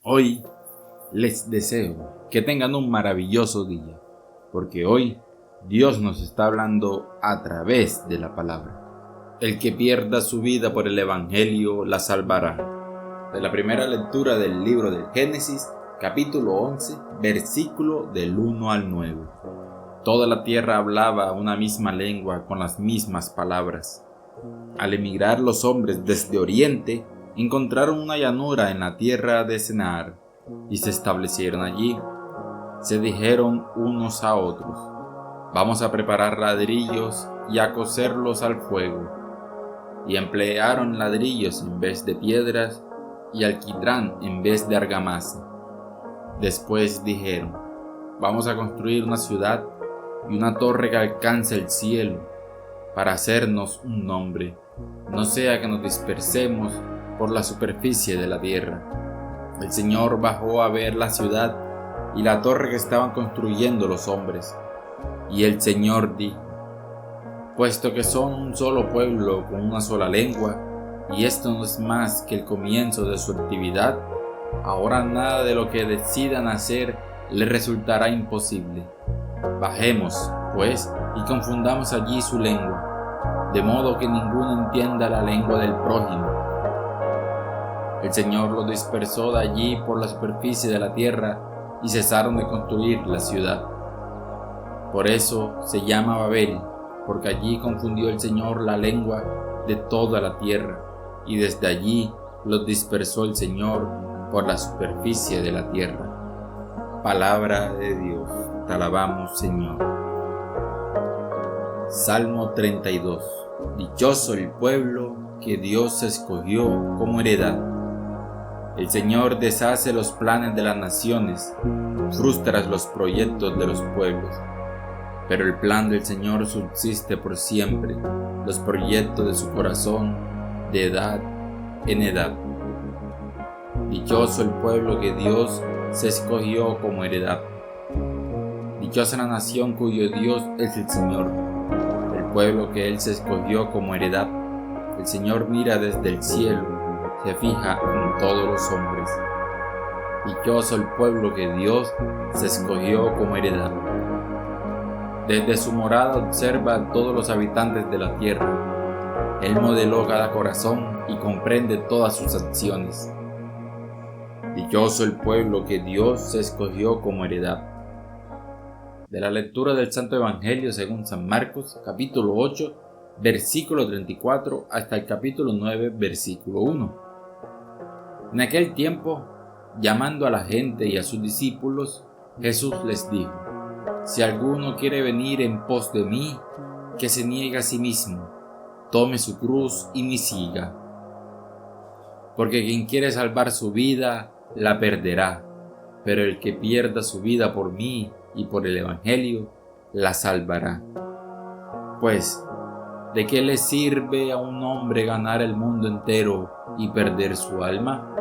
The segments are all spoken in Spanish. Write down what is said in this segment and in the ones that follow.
Hoy les deseo que tengan un maravilloso día, porque hoy Dios nos está hablando a través de la palabra. El que pierda su vida por el Evangelio la salvará. De la primera lectura del libro del Génesis, capítulo 11, versículo del 1 al 9. Toda la tierra hablaba una misma lengua con las mismas palabras. Al emigrar los hombres desde Oriente, encontraron una llanura en la tierra de Senaar y se establecieron allí. Se dijeron unos a otros: vamos a preparar ladrillos y a cocerlos al fuego. Y emplearon ladrillos en vez de piedras y alquitrán en vez de argamasa. Después dijeron: vamos a construir una ciudad y una torre que alcance el cielo, para hacernos un nombre, no sea que nos dispersemos por la superficie de la tierra. El Señor bajó a ver la ciudad y la torre que estaban construyendo los hombres. Y el Señor dijo: puesto que son un solo pueblo con una sola lengua, y esto no es más que el comienzo de su actividad, ahora nada de lo que decidan hacer les resultará imposible. Bajemos, pues, y confundamos allí su lengua, de modo que ninguno entienda la lengua del prójimo. El Señor los dispersó de allí por la superficie de la tierra y cesaron de construir la ciudad. Por eso se llama Babel, porque allí confundió el Señor la lengua de toda la tierra, y desde allí los dispersó el Señor por la superficie de la tierra. Palabra de Dios, te alabamos, Señor. Salmo 32. Dichoso el pueblo que Dios escogió como heredad. El Señor deshace los planes de las naciones, frustra los proyectos de los pueblos. Pero el plan del Señor subsiste por siempre, los proyectos de su corazón, de edad en edad. Dichoso el pueblo que Dios se escogió como heredad. Dichosa la nación cuyo Dios es el Señor, el pueblo que Él se escogió como heredad. El Señor mira desde el cielo, se fija en todos los hombres. Dichoso el pueblo que Dios se escogió como heredad. Desde su morada observa a todos los habitantes de la tierra. Él modeló cada corazón y comprende todas sus acciones. Dichoso el pueblo que Dios se escogió como heredad. De la lectura del Santo Evangelio según San Marcos, capítulo 8, versículo 34 hasta el capítulo 9, versículo 1. En aquel tiempo, llamando a la gente y a sus discípulos, Jesús les dijo: si alguno quiere venir en pos de mí, que se niegue a sí mismo, tome su cruz y me siga. Porque quien quiere salvar su vida, la perderá, pero el que pierda su vida por mí y por el Evangelio, la salvará. Pues, ¿de qué le sirve a un hombre ganar el mundo entero y perder su alma?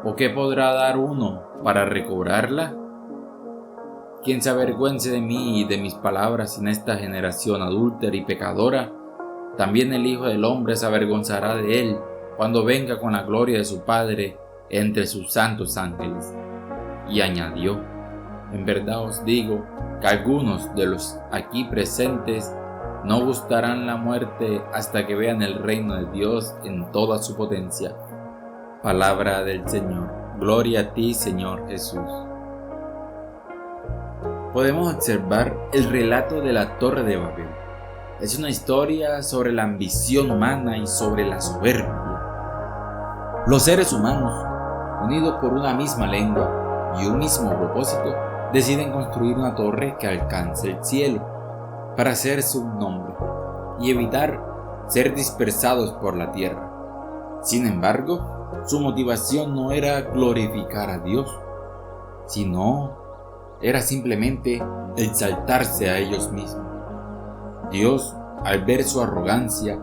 ¿O qué podrá dar uno para recobrarla? Quien se avergüence de mí y de mis palabras en esta generación adúltera y pecadora, también el Hijo del Hombre se avergonzará de él cuando venga con la gloria de su Padre entre sus santos ángeles. Y añadió: en verdad os digo que algunos de los aquí presentes no gustarán la muerte hasta que vean el reino de Dios en toda su potencia. Palabra del Señor. Gloria a ti, Señor Jesús. Podemos observar el relato de la Torre de Babel. Es una historia sobre la ambición humana y sobre la soberbia. Los seres humanos, unidos por una misma lengua y un mismo propósito, deciden construir una torre que alcance el cielo para hacerse un nombre y evitar ser dispersados por la tierra. Sin embargo, su motivación no era glorificar a Dios, sino era simplemente exaltarse a ellos mismos. Dios, al ver su arrogancia,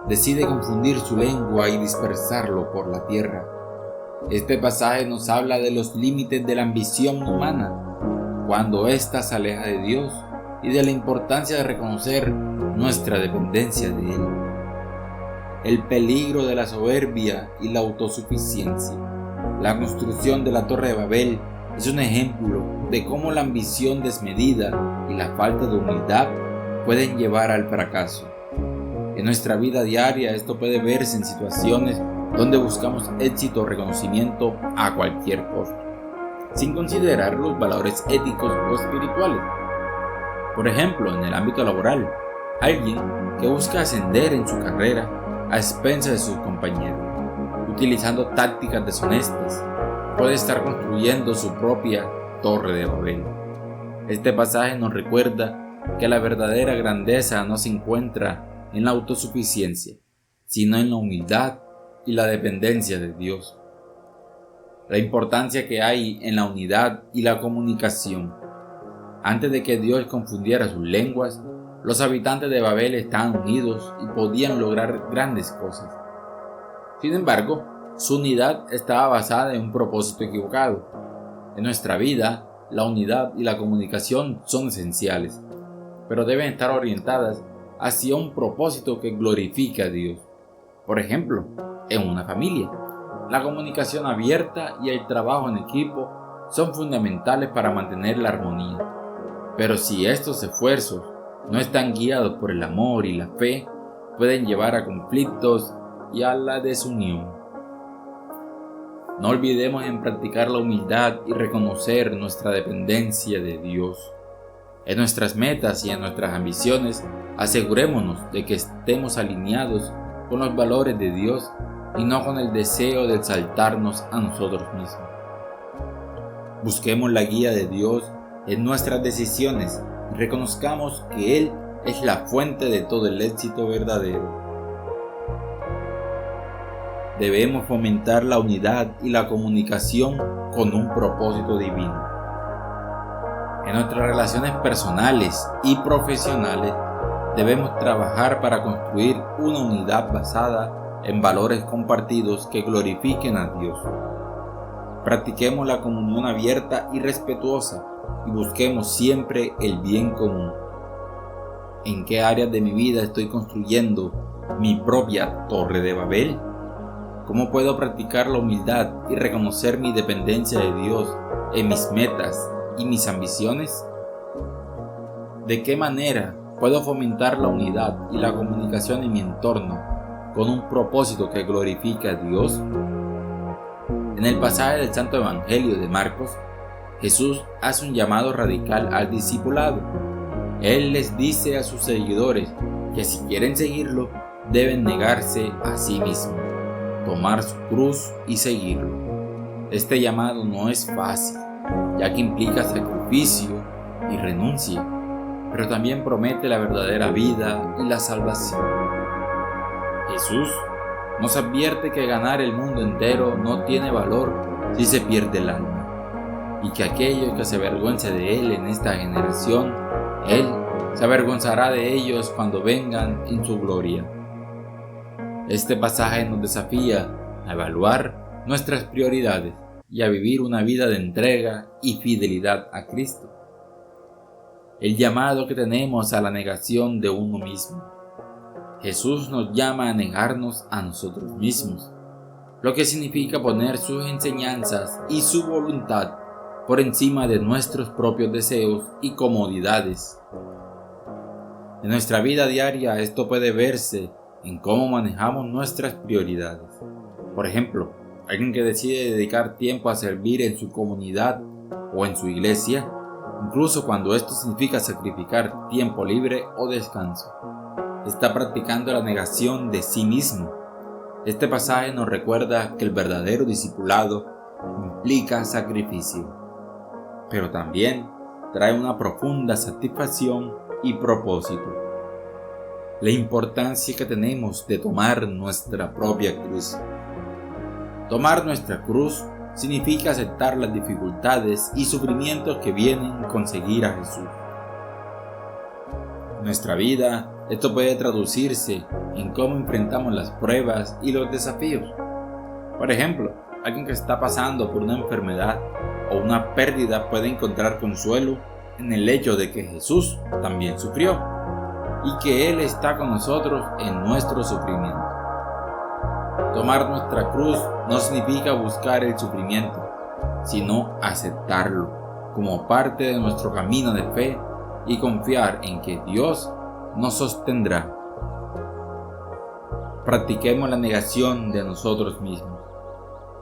decide confundir su lengua y dispersarlo por la tierra. Este pasaje nos habla de los límites de la ambición humana, cuando ésta se aleja de Dios, y de la importancia de reconocer nuestra dependencia de Él. El peligro de la soberbia y la autosuficiencia. La construcción de la Torre de Babel es un ejemplo de cómo la ambición desmedida y la falta de humildad pueden llevar al fracaso. En nuestra vida diaria esto puede verse en situaciones donde buscamos éxito o reconocimiento a cualquier costo, sin considerar los valores éticos o espirituales. Por ejemplo, en el ámbito laboral, alguien que busca ascender en su carrera a expensas de sus compañeros, utilizando tácticas deshonestas, puede estar construyendo su propia Torre de Babel. Este pasaje nos recuerda que la verdadera grandeza no se encuentra en la autosuficiencia, sino en la humildad y la dependencia de Dios. La importancia que hay en la unidad y la comunicación. Antes de que Dios confundiera sus lenguas, los habitantes de Babel estaban unidos y podían lograr grandes cosas. Sin embargo, su unidad estaba basada en un propósito equivocado. En nuestra vida, la unidad y la comunicación son esenciales, pero deben estar orientadas hacia un propósito que glorifique a Dios. Por ejemplo, en una familia, la comunicación abierta y el trabajo en equipo son fundamentales para mantener la armonía. Pero si estos esfuerzos no están guiados por el amor y la fe, pueden llevar a conflictos y a la desunión. No olvidemos en practicar la humildad y reconocer nuestra dependencia de Dios. En nuestras metas y en nuestras ambiciones, asegurémonos de que estemos alineados con los valores de Dios y no con el deseo de exaltarnos a nosotros mismos. Busquemos la guía de Dios en nuestras decisiones y reconozcamos que Él es la fuente de todo el éxito verdadero. Debemos fomentar la unidad y la comunicación con un propósito divino. En nuestras relaciones personales y profesionales debemos trabajar para construir una unidad basada en valores compartidos que glorifiquen a Dios. Practiquemos la comunión abierta y respetuosa y busquemos siempre el bien común. ¿En qué áreas de mi vida estoy construyendo mi propia Torre de Babel? ¿Cómo puedo practicar la humildad y reconocer mi dependencia de Dios en mis metas y mis ambiciones? ¿De qué manera puedo fomentar la unidad y la comunicación en mi entorno con un propósito que glorifique a Dios? En el pasaje del Santo Evangelio de Marcos, Jesús hace un llamado radical al discipulado. Él les dice a sus seguidores que si quieren seguirlo, deben negarse a sí mismos, tomar su cruz y seguirlo. Este llamado no es fácil, ya que implica sacrificio y renuncia, pero también promete la verdadera vida y la salvación. Jesús nos advierte que ganar el mundo entero no tiene valor si se pierde el alma, y que aquello que se avergüence de Él en esta generación, Él se avergonzará de ellos cuando vengan en su gloria. Este pasaje nos desafía a evaluar nuestras prioridades y a vivir una vida de entrega y fidelidad a Cristo. El llamado que tenemos a la negación de uno mismo. Jesús nos llama a negarnos a nosotros mismos, lo que significa poner sus enseñanzas y su voluntad por encima de nuestros propios deseos y comodidades. En nuestra vida diaria esto puede verse en cómo manejamos nuestras prioridades. Por ejemplo, alguien que decide dedicar tiempo a servir en su comunidad o en su iglesia, incluso cuando esto significa sacrificar tiempo libre o descanso, está practicando la negación de sí mismo. Este pasaje nos recuerda que el verdadero discipulado implica sacrificio, pero también trae una profunda satisfacción y propósito. La importancia que tenemos de tomar nuestra propia cruz. Tomar nuestra cruz significa aceptar las dificultades y sufrimientos que vienen con seguir a Jesús. En nuestra vida, esto puede traducirse en cómo enfrentamos las pruebas y los desafíos. Por ejemplo, alguien que está pasando por una enfermedad o una pérdida puede encontrar consuelo en el hecho de que Jesús también sufrió y que Él está con nosotros en nuestro sufrimiento. Tomar nuestra cruz no significa buscar el sufrimiento, sino aceptarlo como parte de nuestro camino de fe y confiar en que Dios nos sostendrá. Practiquemos la negación de nosotros mismos.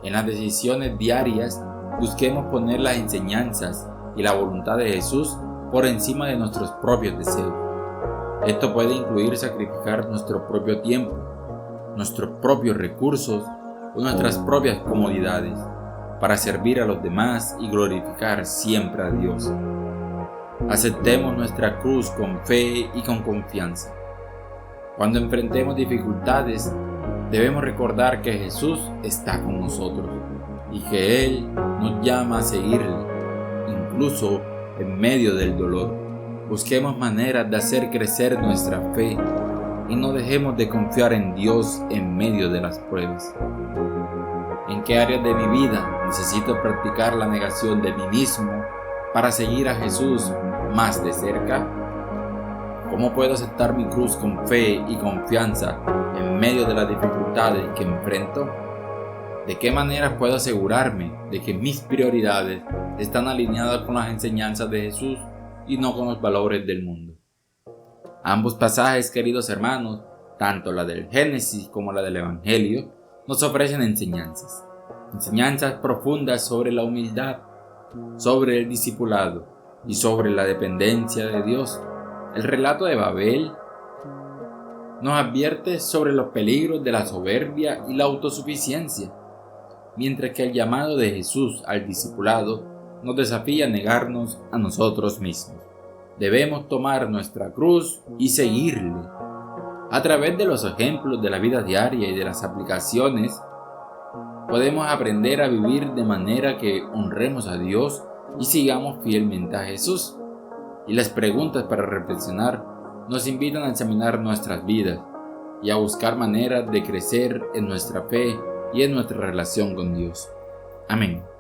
En las decisiones diarias, busquemos poner las enseñanzas y la voluntad de Jesús por encima de nuestros propios deseos. Esto puede incluir sacrificar nuestro propio tiempo, nuestros propios recursos o nuestras propias comodidades para servir a los demás y glorificar siempre a Dios. Aceptemos nuestra cruz con fe y con confianza. Cuando enfrentemos dificultades, debemos recordar que Jesús está con nosotros y que Él nos llama a seguirle, incluso en medio del dolor. Busquemos maneras de hacer crecer nuestra fe y no dejemos de confiar en Dios en medio de las pruebas. ¿En qué áreas de mi vida necesito practicar la negación de mí mismo para seguir a Jesús más de cerca? ¿Cómo puedo aceptar mi cruz con fe y confianza en medio de las dificultades que enfrento? ¿De qué manera puedo asegurarme de que mis prioridades están alineadas con las enseñanzas de Jesús y no con los valores del mundo? Ambos pasajes, queridos hermanos, tanto la del Génesis como la del Evangelio, nos ofrecen enseñanzas profundas sobre la humildad, sobre el discipulado y sobre la dependencia de Dios. El relato de Babel nos advierte sobre los peligros de la soberbia y la autosuficiencia, mientras que el llamado de Jesús al discipulado nos desafía a negarnos a nosotros mismos. Debemos tomar nuestra cruz y seguirle. A través de los ejemplos de la vida diaria y de las aplicaciones, podemos aprender a vivir de manera que honremos a Dios y sigamos fielmente a Jesús. Y las preguntas para reflexionar nos invitan a examinar nuestras vidas y a buscar maneras de crecer en nuestra fe y en nuestra relación con Dios. Amén.